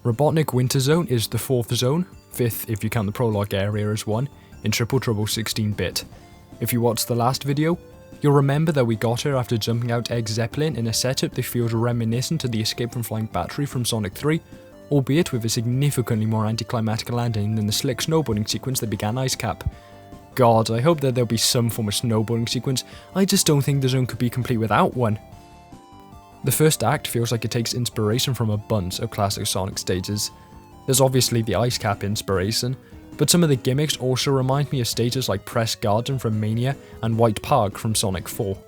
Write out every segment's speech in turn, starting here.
Robotnik Winter Zone is the 4th zone, 5th if you count the prologue area as one, in Triple Trouble 16-bit. If you watched the last video, you'll remember that we got here after jumping out Egg Zeppelin in a setup that feels reminiscent to the Escape from Flying Battery from Sonic 3, albeit with a significantly more anticlimactic landing than the slick snowboarding sequence that began Ice Cap. God, I hope that there'll be some form of snowboarding sequence. I just don't think the zone could be complete without one. The first act feels like it takes inspiration from a bunch of classic Sonic stages. There's obviously the Ice Cap inspiration, but some of the gimmicks also remind me of stages like Press Garden from Mania and White Park from Sonic 4.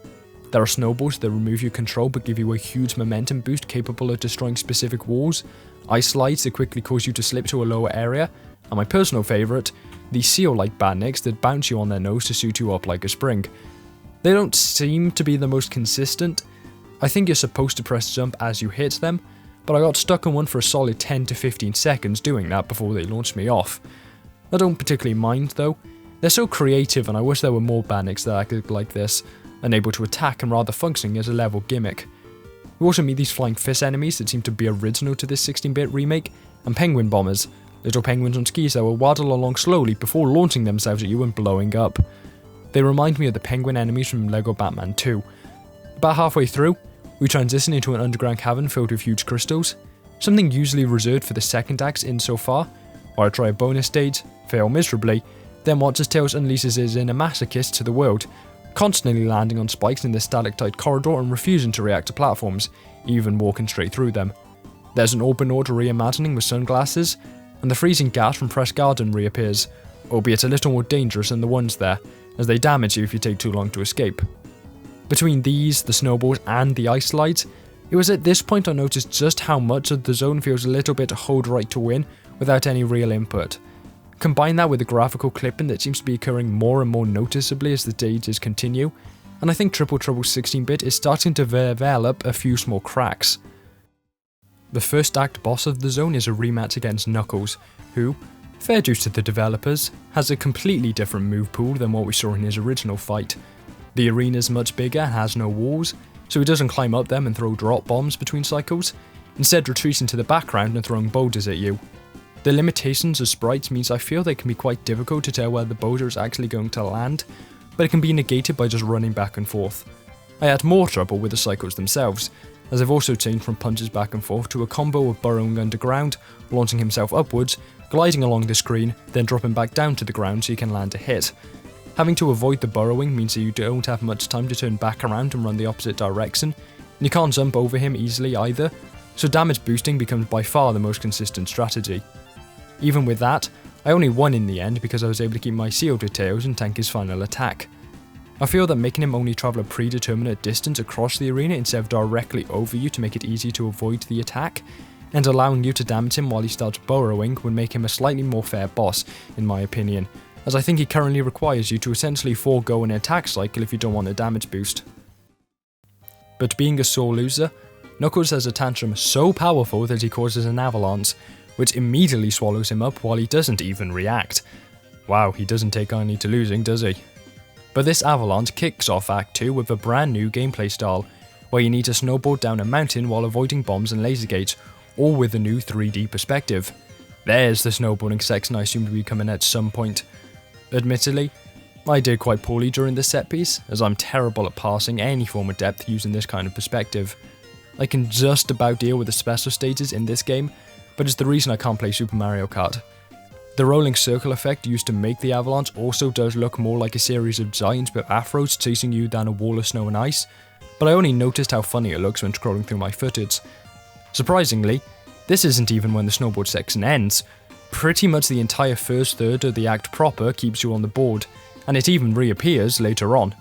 There are snowballs that remove your control but give you a huge momentum boost capable of destroying specific walls, ice slides that quickly cause you to slip to a lower area, and my personal favourite, the seal-like badniks that bounce you on their nose to suit you up like a spring. They don't seem to be the most consistent. I think you're supposed to press jump as you hit them, but I got stuck on one for a solid 10 to 15 seconds doing that before they launched me off. I don't particularly mind though. They're so creative and I wish there were more badniks that acted like this, unable to attack and rather functioning as a level gimmick. We also meet these flying fist enemies that seem to be original to this 16-bit remake, and penguin bombers, little penguins on skis that will waddle along slowly before launching themselves at you and blowing up. They remind me of the penguin enemies from LEGO Batman 2. About halfway through, we transition into an underground cavern filled with huge crystals, something usually reserved for the second acts insofar, where I try a bonus stage, fail miserably, then Watcher's Tales unleashes his inner masochist to the world, constantly landing on spikes in the stalactite corridor and refusing to react to platforms, even walking straight through them. There's an Orbinaut reimagining with sunglasses, and the freezing gas from Press Garden reappears, albeit a little more dangerous than the ones there, as they damage you if you take too long to escape. Between these, the snowballs and the ice slides, it was at this point I noticed just how much of the zone feels a little bit hold right to win without any real input. Combine that with the graphical clipping that seems to be occurring more and more noticeably as the stages continue, and I think Triple Trouble 16-bit is starting to develop a few small cracks. The first act boss of the zone is a rematch against Knuckles, who, fair dues to the developers, has a completely different move pool than what we saw in his original fight. The arena's much bigger and has no walls, so he doesn't climb up them and throw drop bombs between cycles, instead retreating to the background and throwing boulders at you. The limitations of sprites means I feel they can be quite difficult to tell where the boulder is actually going to land, but it can be negated by just running back and forth. I had more trouble with the cycles themselves, as I've also changed from punches back and forth to a combo of burrowing underground, launching himself upwards, gliding along the screen, then dropping back down to the ground so you can land a hit. Having to avoid the burrowing means that you don't have much time to turn back around and run the opposite direction, and you can't jump over him easily either, so damage boosting becomes by far the most consistent strategy. Even with that, I only won in the end because I was able to keep my shield with Tails and tank his final attack. I feel that making him only travel a predeterminate distance across the arena instead of directly over you to make it easy to avoid the attack, and allowing you to damage him while he starts burrowing would make him a slightly more fair boss, in my opinion, as I think he currently requires you to essentially forego an attack cycle if you don't want a damage boost. But being a sore loser, Knuckles has a tantrum so powerful that he causes an avalanche, which immediately swallows him up while he doesn't even react. Wow, he doesn't take kindly to losing, does he? But this avalanche kicks off Act 2 with a brand new gameplay style, where you need to snowboard down a mountain while avoiding bombs and laser gates, all with a new 3D perspective. There's the snowboarding section I assumed would be coming at some point. Admittedly, I did quite poorly during this set piece, as I'm terrible at passing any form of depth using this kind of perspective. I can just about deal with the special stages in this game, but it's the reason I can't play Super Mario Kart. The rolling circle effect used to make the avalanche also does look more like a series of giants with afros chasing you down a wall of snow and ice, but I only noticed how funny it looks when scrolling through my footage. Surprisingly, this isn't even when the snowboard section ends. Pretty much the entire first third of the act proper keeps you on the board, and it even reappears later on.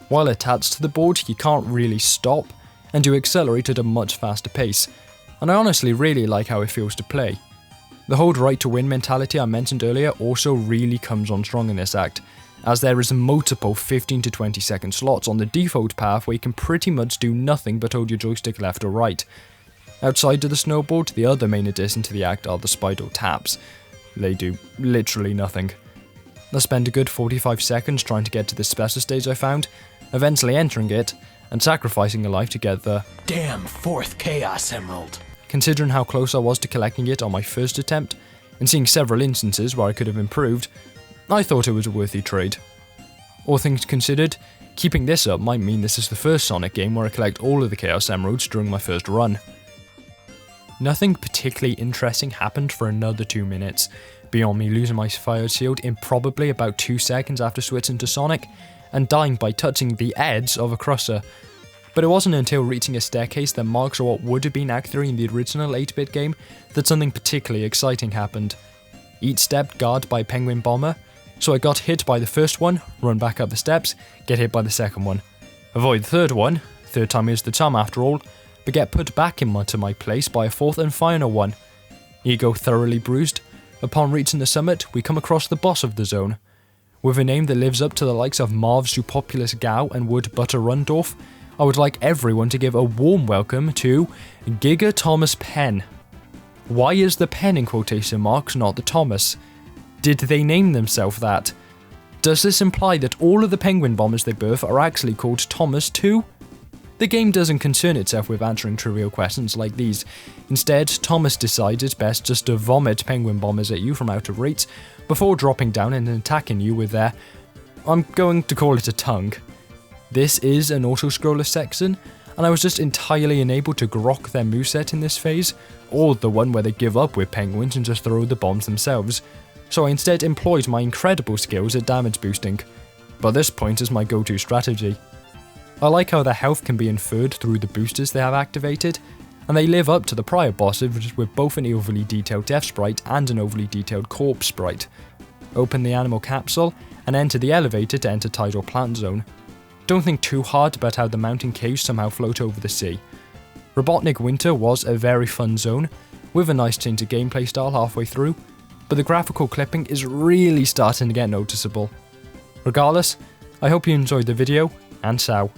While attached to the board, you can't really stop, and you accelerate at a much faster pace, and I honestly really like how it feels to play. The hold right to win mentality I mentioned earlier also really comes on strong in this act, as there is multiple 15 to 20 second slots on the default path where you can pretty much do nothing but hold your joystick left or right. Outside of the snowboard, the other main addition to the act are the spiral taps. They do literally nothing. I spent a good 45 seconds trying to get to this special stage I found, eventually entering it, and sacrificing a life to get the damn 4th Chaos Emerald. Considering how close I was to collecting it on my first attempt, and seeing several instances where I could have improved, I thought it was a worthy trade. All things considered, keeping this up might mean this is the first Sonic game where I collect all of the Chaos Emeralds during my first run. Nothing particularly interesting happened for another 2 minutes, beyond me losing my fire shield in probably about 2 seconds after switching to Sonic, and dying by touching the edge of a crusher. But it wasn't until reaching a staircase that marks what would have been Act 3 in the original 8-bit game that something particularly exciting happened. Each step guarded by a penguin bomber, so I got hit by the first one, run back up the steps, get hit by the second one. Avoid the third one, third time is the charm after all, but get put back into my place by a fourth and final one. Ego thoroughly bruised, upon reaching the summit we come across the boss of the zone. With a name that lives up to the likes of Marv Zoopopulous Gao and Wood Butter Rundorf, I would like everyone to give a warm welcome to Giga Thomas Penn. Why is the Penn in quotation marks not the Thomas? Did they name themselves that? Does this imply that all of the penguin bombers they birth are actually called Thomas too? The game doesn't concern itself with answering trivial questions like these. Instead, Thomas decides it's best just to vomit penguin bombers at you from out of reach before dropping down and attacking you with their, I'm going to call it a tongue. This is an auto-scroller section, and I was just entirely unable to grok their moveset in this phase, or the one where they give up with penguins and just throw the bombs themselves, so I instead employed my incredible skills at damage boosting, but this point is my go-to strategy. I like how their health can be inferred through the boosters they have activated, and they live up to the prior bosses with both an overly detailed death sprite and an overly detailed corpse sprite. Open the animal capsule, and enter the elevator to enter Tidal Plant zone. Don't think too hard about how the mountain caves somehow float over the sea. Robotnik Winter was a very fun zone, with a nice change of gameplay style halfway through, but the graphical clipping is really starting to get noticeable. Regardless, I hope you enjoyed the video, and ciao.